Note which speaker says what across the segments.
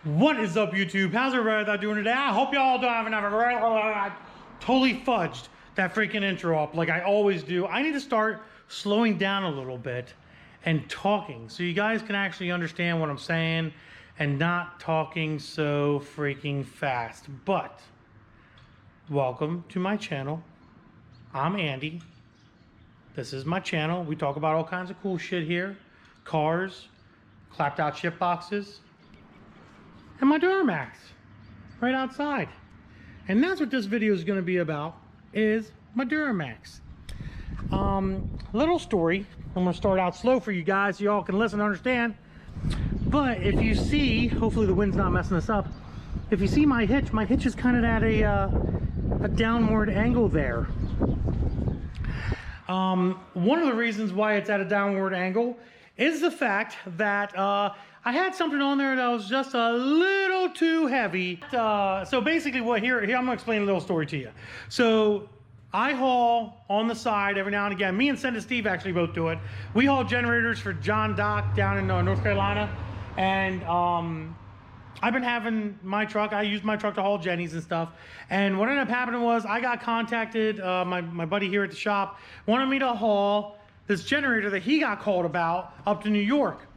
Speaker 1: What is up, YouTube? How's everybody doing today? I hope y'all having a great. I totally fudged that freaking intro up like I always do. I need to start slowing down a little bit and talking so you guys can actually understand what I'm saying and not talking so freaking fast. But welcome to my channel. I'm Andy. This is my channel. We talk about all kinds of cool shit here. Cars, clapped out ship boxes, and my Duramax right outside. And that's what this video is going to be about, is my Duramax. Little story. I'm going to start out slow for you guys so y'all can listen and understand. But if you see, hopefully the wind's not messing us up. If you see my hitch is kind of at a downward angle there. One of the reasons why it's at a downward angle is the fact that I had something on there that was just a little too heavy. So basically here I'm gonna explain a little story to you. So I haul on the side every now and again. Me and Send and Steve actually both do it. We haul generators for John Dock down in North Carolina. And I've been having my truck. I use my truck to haul Jennies and stuff. And what ended up happening was I got contacted, my buddy here at the shop wanted me to haul this generator that he got called about up to New York.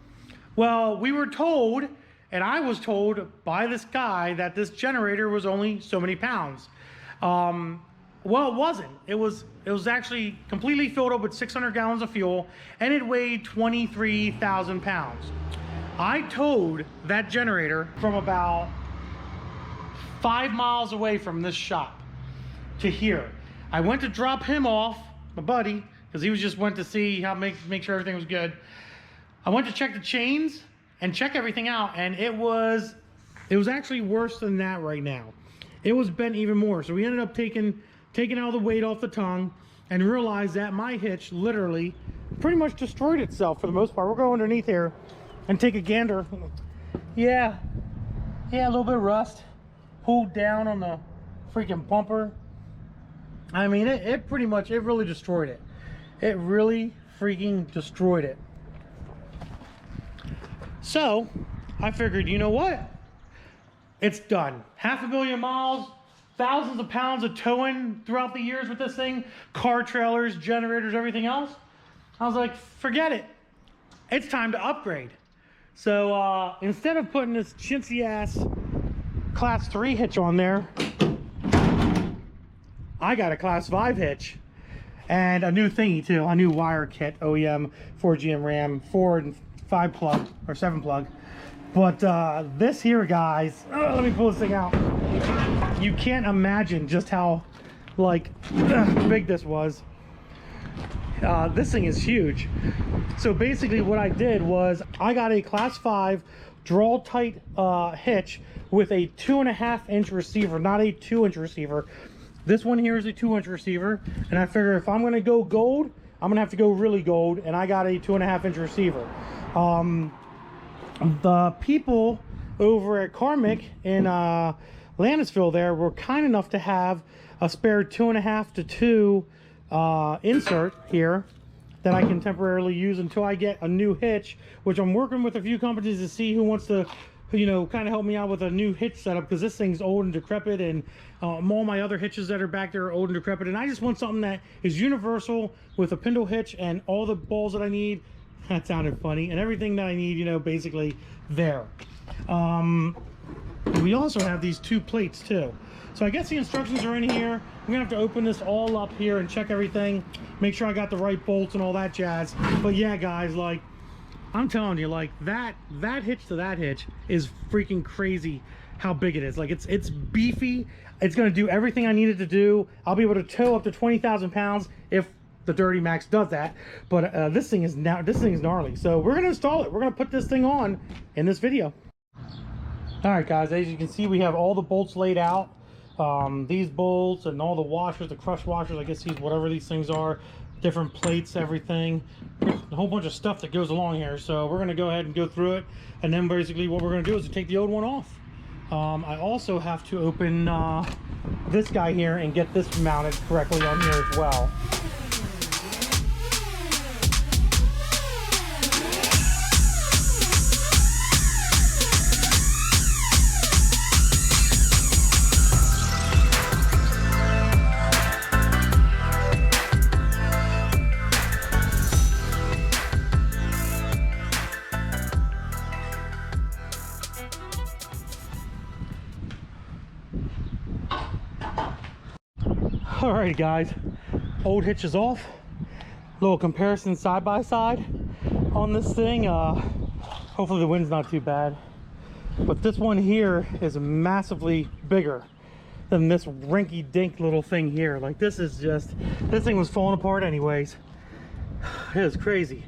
Speaker 1: Well, we were told, and I was told by this guy, that this generator was only so many pounds. Well, it wasn't. It was actually completely filled up with 600 gallons of fuel, and it weighed 23,000 pounds. I towed that generator from about 5 miles away from this shop to here. I went to drop him off, my buddy, because he was just went to see how make sure everything was good. I went to check the chains and check everything out, and it was actually worse than that right now. It was bent even more. So we ended up taking all the weight off the tongue and realized that my hitch literally pretty much destroyed itself for the most part. We'll go underneath here and take a gander. Yeah, a little bit of rust. Pulled down on the freaking bumper. I mean, it really destroyed it. It really freaking destroyed it. So I figured, you know what? It's done. 500,000 miles, thousands of pounds of towing throughout the years with this thing, car trailers, generators, everything else. I was like, forget it. It's time to upgrade. So instead of putting this chintzy ass class 3 hitch on there, I got a class 5 hitch and a new thingy too, a new wire kit, OEM 4GM RAM 4 and 5 plug or 7 plug. But this here, guys, let me pull this thing out. You can't imagine just how big this was. This thing is huge. So basically what I did was I got a class 5 draw tight hitch with a 2.5-inch receiver, not a 2-inch receiver. This one here is a 2-inch receiver, and I figure if I'm gonna go gold, I'm gonna have to go really gold, and I got a 2.5-inch receiver. The people over at Carmick in Landisville there were kind enough to have a spare 2.5 to 2 insert here that I can temporarily use until I get a new hitch, which I'm working with a few companies to see who wants to, you know, kind of help me out with a new hitch setup, because this thing's old and decrepit, and all my other hitches that are back there are old and decrepit, and I just want something that is universal with a spindle hitch and all the balls that I need. That sounded funny. And everything that I need, you know, basically there. We also have these 2 plates too. So I guess the instructions are in here. I'm gonna have to open this all up here and check everything, make sure I got the right bolts and all that jazz. But yeah, guys, like, I'm telling you, like, that hitch to that hitch is freaking crazy how big it is. Like, it's beefy. It's gonna do everything I need it to do. I'll be able to tow up to 20,000 pounds if the Dirty Max does that. But this thing is gnarly. So we're gonna install it. We're gonna put this thing on in this video. All right, guys, as you can see, we have all the bolts laid out. These bolts and all the washers, the crush washers, I guess whatever these things are, different plates, everything. There's a whole bunch of stuff that goes along here. So we're gonna go ahead and go through it, and then basically what we're gonna do is to take the old one off. I also have to open this guy here and get this mounted correctly on here as well. Alright guys, old hitch is off. Little comparison side by side on this thing. Hopefully the wind's not too bad, but this one here is massively bigger than this rinky-dink little thing here. Like, this is just, this thing was falling apart anyways. It is crazy.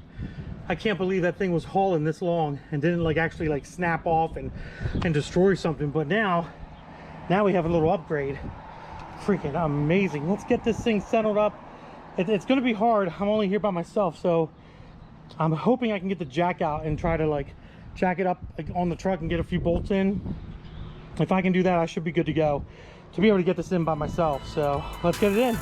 Speaker 1: I can't believe that thing was hauling this long and didn't like actually like snap off and destroy something. But now we have a little upgrade. Freaking amazing. Let's get this thing settled up. It's gonna be hard. I'm only here by myself, so I'm hoping I can get the jack out and try to like jack it up on the truck and get a few bolts in. If I can do that, I should be good to go to be able to get this in by myself. So let's get it in.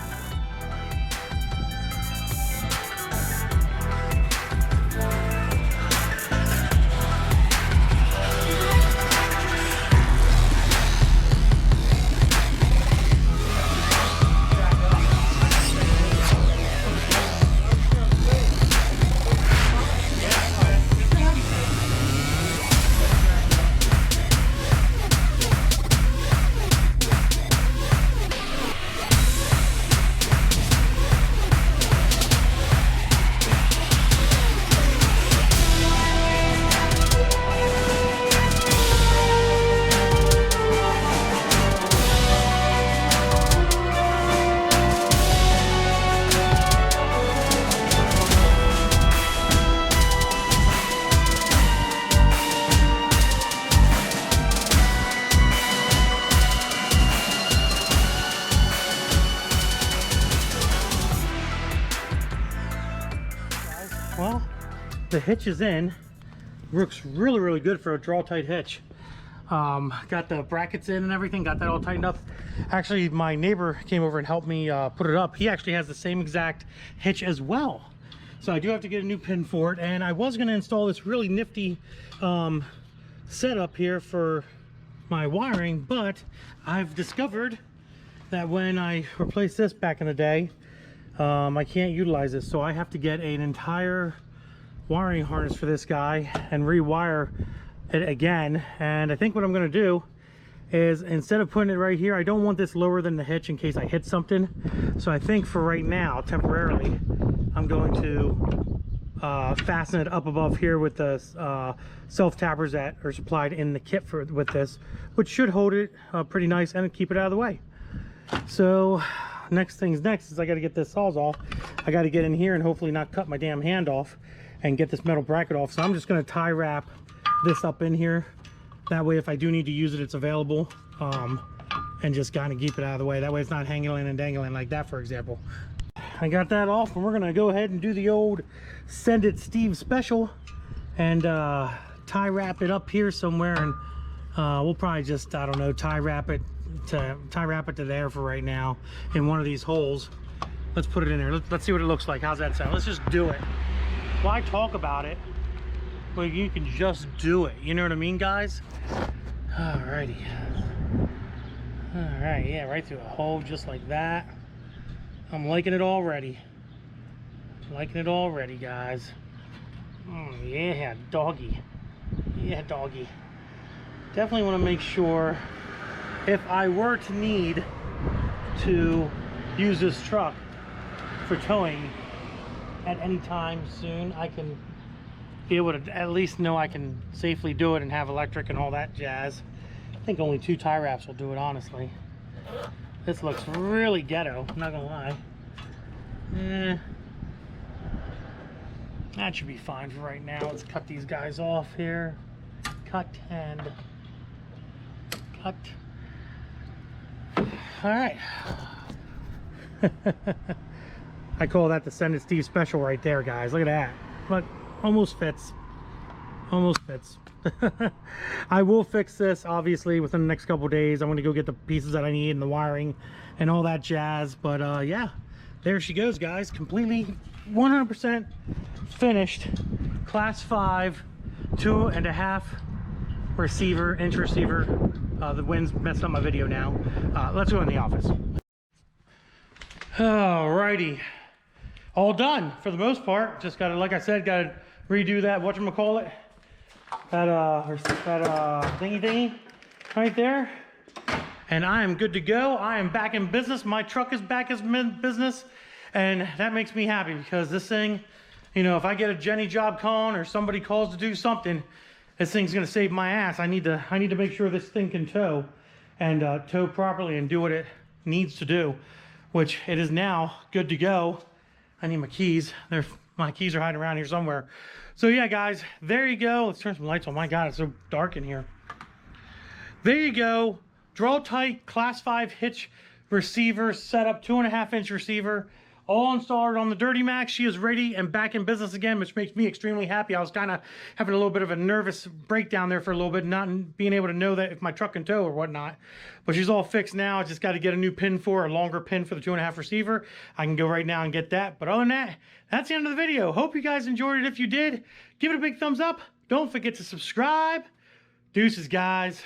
Speaker 1: Well, the hitch is in. Works really good for a draw tight hitch. Got the brackets in and everything, got that all tightened up. Actually, my neighbor came over and helped me put it up. He actually has the same exact hitch as well. So I do have to get a new pin for it, and I was going to install this really nifty setup here for my wiring, but I've discovered that when I replaced this back in the day, I can't utilize this, so I have to get an entire wiring harness for this guy and rewire it again. And I think what I'm going to do is, instead of putting it right here, I don't want this lower than the hitch in case I hit something. So I think for right now, temporarily, I'm going to fasten it up above here with the self tappers that are supplied in the kit with this, which should hold it pretty nice and keep it out of the way. So next things next is I got to get this Sawzall. I got to get in here and hopefully not cut my damn hand off and get this metal bracket off. So I'm just going to tie wrap this up in here. That way, if I do need to use it, it's available, and just kind of keep it out of the way. That way it's not hanging and dangling like that, for example. I got that off, and we're going to go ahead and do the old Send It Steve special and tie wrap it up here somewhere, and we'll probably just, I don't know, tie wrap it to there for right now in one of these holes. Let's put it in there. Let's see what it looks like. How's that sound? Let's just do it. Why talk about it? Well, you can just do it. You know what I mean, guys? Alrighty. Alright, yeah, right through a hole just like that. I'm liking it already. Liking it already, guys. Yeah, doggy. Yeah, doggy. Definitely want to make sure, if I were to need to use this truck for towing at any time soon, I can be able to at least know I can safely do it and have electric and all that jazz. I think only 2 tie wraps will do it, honestly. This looks really ghetto, I'm not gonna lie. That should be fine for right now. Let's cut these guys off here. Cut and cut. All right. I call that the Send It Steve special right there, guys. Look at that. Look, almost fits. Almost fits. I will fix this obviously within the next couple days. I'm going to go get the pieces that I need and the wiring and all that jazz. But yeah, there she goes, guys. Completely 100% finished. Class 5 2.5 receiver, inch receiver. The wind's messed up my video now. Let's go in the office. Alrighty, all done for the most part. Just gotta, like I said, gotta redo that whatchamacallit, that thingy right there. and I am good to go. I am back in business. My truck is back in business, and that makes me happy because this thing, you know, if I get a Jenny job calling or somebody calls to do something, this thing's gonna save my ass. I need to make sure this thing can tow and tow properly and do what it needs to do, which it is now good to go. I need my keys. My keys are hiding around here somewhere. So yeah, guys, there you go. Let's turn some lights on. My God, it's so dark in here. There you go. Draw tight class 5 hitch receiver setup, 2.5-inch receiver, all installed on the Duramax. She is ready and back in business again, which makes me extremely happy. I was kind of having a little bit of a nervous breakdown there for a little bit, not being able to know that if my truck can tow or whatnot. But she's all fixed now. I just got to get a new pin for a longer pin for the 2.5 receiver. I can go right now and get that. But other than that, that's the end of the video. Hope you guys enjoyed it. If you did, give it a big thumbs up. Don't forget to subscribe. Deuces, guys.